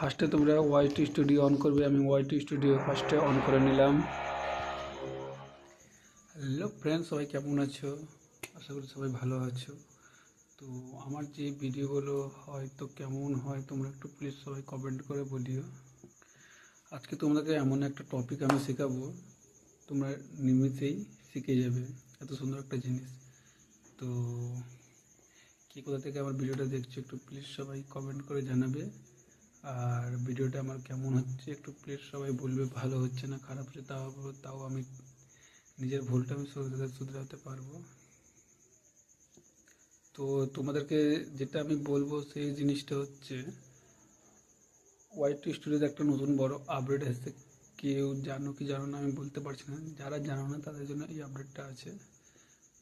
ফার্স্টে তোমরা YT studio on করবে। আমি ওয়াইটি স্টুডিও ফার্স্টে অন করে নিলাম। হ্যালো ফ্রেন্ডস, সবাই কেমন আছো? আশা করি সবাই ভালো আছো। তো আমার যে ভিডিওগুলো হয়তো কেমন হয় তোমরা একটু প্লিজ সবাই কমেন্ট করে বলিও। আজকে তোমাদেরকে এমন একটা টপিক আমি শেখাবো, তোমরা নিমিষেই শিখে যাবে। এত সুন্দর একটা জিনিস। তো কি কোথা থেকে আমার ভিডিওটা দেখছো একটু প্লিজ সবাই কমেন্ট করে জানাবে। আর ভিডিওটা আমার কেমন হচ্ছে একটু প্লিজ সবাই বলবে। ভালো হচ্ছে না খারাপ হচ্ছে তাও আমি নিজের ভুলটা আমি শুধরাতে পারবো। তো তোমাদেরকে যেটা আমি বলবো সেই জিনিসটা হচ্ছে, ওয়াইটি স্টুডিওতে একটা নতুন বড় আপডেট এসেছে। কেউ জানো কি জানো না আমি বলতে পারছি না, যারা জানো না তাদের জন্য এই আপডেটটা আছে।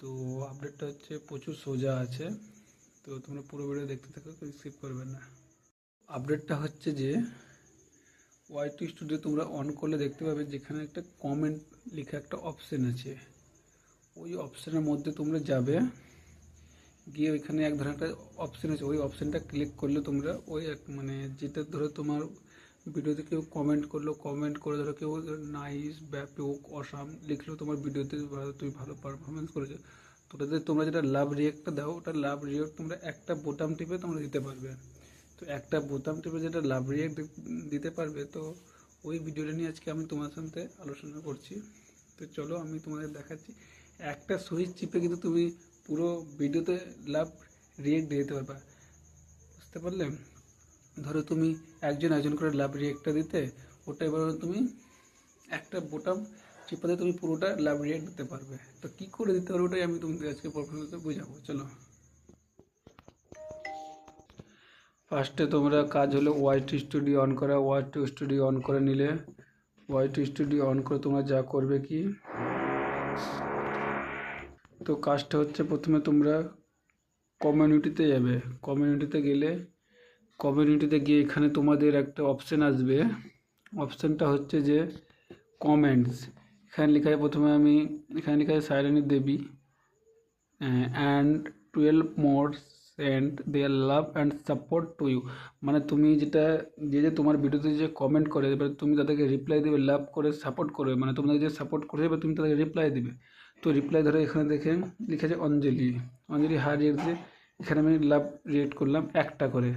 তো আপডেটটা হচ্ছে প্রচুর সোজা আছে। তো তোমরা পুরো ভিডিও দেখতে থাকো, কেউ স্কিপ করবে না। আপডেটটা হচ্ছে যে ওয়াইটি স্টুডিও তোমরা অন করলে দেখতে পাবে যেখানে একটা কমেন্ট লেখা একটা অপশন আছে। ওই অপশানের মধ্যে তোমরা যাবে, গিয়ে ওইখানে এক ধরনের একটা অপশান আছে, ওই অপশানটা ক্লিক করলে তোমরা ওই মানে যেটা ধরো তোমার ভিডিওতে কেউ কমেন্ট করলো, কমেন্ট করে ধরো কেউ নাইস, ব্যাপক, অসাম লিখলো তোমার ভিডিওতে, তুমি ভালো পারফরমেন্স করেছো, তো ওটাতে তোমরা যেটা লাভ রিয়েক্টটা দাও, ওটা লাভ রিয়েক্ট তোমরা একটা বোতাম টিপে তোমরা দিতে পারবে। তো একটা বোতাম টিপে যেটা লাভ রিয়েক্ট দিতে পারবে, তো ওই ভিডিওটা নিয়ে আজকে আমি তোমার সাথে আলোচনা করছি। তো চলো আমি তোমাদের দেখাচ্ছি। একটা সুইচ চিপে কিন্তু তুমি পুরো ভিডিওতে লাভ রিয়েক্ট দিয়ে দিতে পারবা। বুঝতে পারলে? ধরো তুমি একজন করে লাভ রিয়েক্টটা দিতে, ওটা এবার তুমি একটা বোতাম চিপাতে তুমি পুরোটা লাভ রিয়েক্ট দিতে পারবে। তো কী করে দিতে পারবে ওটাই আমি তোমাদের আজকে প্রফেশনালতে বোঝাবো। চলো ফার্স্টে তোমরা কাজ হলো ওয়াইটি স্টুডিও অন করা। ওয়াইটি স্টুডিও অন করে নিলে, ওয়াইটি স্টুডিও অন করে তোমরা যা করবে কি, তো কাজটা হচ্ছে প্রথমে তোমরা কমিউনিটিতে যাবে। কমিউনিটিতে গেলে, কমিউনিটিতে গিয়ে এখানে তোমাদের একটা অপশান আসবে। অপশানটা হচ্ছে যে কমেন্টস। এখানে লেখা আছে প্রথমে এখানে লেখা আছে Sairani Devi and 12 more send their love and support to you. মানে তুমি যেটা যে তোমার ভিডিওতে যে কমেন্ট করে, এবার তুমি তাদেরকে রিপ্লাই দেবে, লাভ করে সাপোর্ট করবে, মানে তোমাদের যে সাপোর্ট করে এবার তুমি তাদেরকে রিপ্লাই দেবে। তো রিপ্লাই ধরো এখানে দেখে লিখেছে অঞ্জলি, অঞ্জলি হার রিয়েক্ট দিয়ে, এখানে আমি লাভ রিয়েক্ট করলাম একটা করে।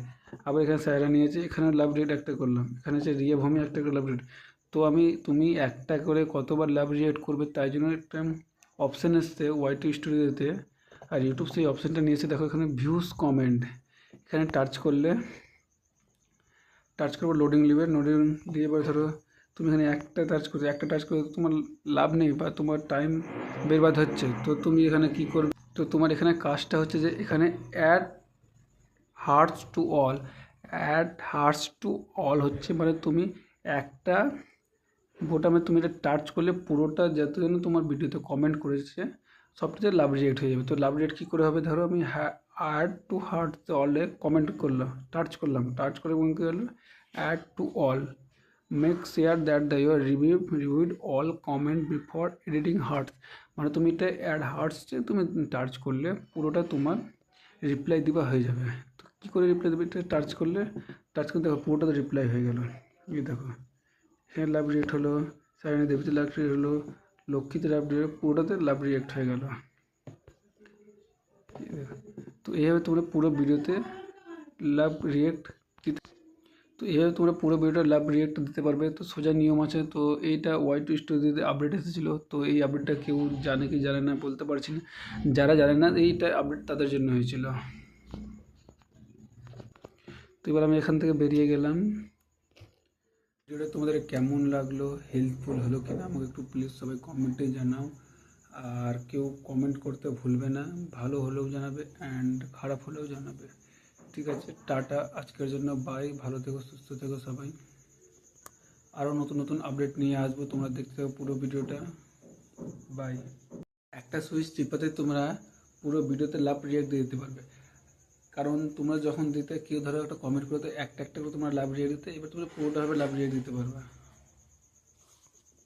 আবার এখানে সায়রা নিয়েছে, এখানে লাভ রিয়েক্ট একটা করলাম। এখানে হচ্ছে রিয়া ভূমি একটা করে লাভ রিয়েক্ট। তো তুমি একটা করে কতবার লাভ রিয়েক্ট করবে তাই জন্য একটা অপশান এসছে ওয়াইটি স্টুডিওতে। আর ইউটিউব সেই অপশানটা নিয়েছে, দেখো এখানে ভিউজ কমেন্ট, এখানে টাচ করবো লোডিং নেবে। লোডিং দিয়ে এবার ধরো তুমি এখানে একটা টাচ করে তোমার লাভ নেই বা তোমার টাইম বেরবাদ হচ্ছে, তো তুমি এখানে কি করবে, তো তোমার এখানে কাজটা হচ্ছে যে এখানে add hearts to all. Add hearts to all হচ্ছে মানে তুমি একটা বোতামে তুমি এটা টাচ করলে পুরোটা যতজন তোমার ভিডিওতে কমেন্ট করেছে সবটাতে লাভ রিয়েক্ট হয়ে যাবে। তো লাভ রিয়েক্ট কী করে হবে, ধরো আমি অ্যাড টু হার্ট অলে কমেন্ট করলাম, টাচ করে কী হলো, add to all make share that the your reviewed all comment before editing hearts. মানে তুমি এটা অ্যাড হার্টসে তুমি টাচ করলে পুরোটা তোমার রিপ্লাই দেওয়া হয়ে যাবে। তো কী করে রিপ্লাই দেবে, এটা টাচ করলে দেখো পুরোটাতে রিপ্লাই হয়ে গেল। এই দেখো এখানে লাভ রিয়েক্ট হলো, সাইরানি দেবীতে লাভ রিয়েক্ট হলো, লক্ষ্মীতে লাভ রিয়েক্ট, পুরোটাতে লাভ রিয়েক্ট হয়ে গেল। তো এইভাবে তোমরা পুরো ভিডিওতে লাভ রিয়েক্ট দিতে, তো এইভাবে তোমরা পুরো ভিডিওটা লাভ রিয়েক্ট দিতে পারবে। তো সোজা নিয়ম আছে। তো এইটা ওয়াইটি স্টুডিওতে আপডেট এসেছিলো। তো এই আপডেটটা কেউ জানে কি জানে না বলতে পারছি না। যারা জানে না এইটা আপডেট তাদের জন্য হয়েছিল। তো এবার আমি এখান থেকে বেরিয়ে গেলাম। ভিডিওটা তোমাদের কেমন লাগলো, হেল্পফুল হলো কিনা আমাকে একটু প্লিজ সবাই কমেন্টে জানাও। আর কেউ কমেন্ট করতে ভুলবে না, ভালো হলেও জানাবে অ্যান্ড খারাপ হলেও জানাবে। ঠিক আছে, টাটা আজকের জন্য, বাই। ভালো থেকো, সুস্থ থেকো সবাই। আরও নতুন নতুন আপডেট নিয়ে আসবো, তোমরা দেখতে থাকো পুরো ভিডিওটা। বাই। একটা সুইচ টিপাতে তোমরা পুরো ভিডিওতে লাভ রিয়েক্ট দিয়ে দিতে পারবে। কারণ তোমরা যখন দিতে, কেউ ধরো একটা কমেন্ট করতে একটা করে তোমরা লাভ রিয়েক্ট দিতে, এবার তোমরা পুরোটা ভাবে লাভ রিয়েক্ট দিতে পারবে।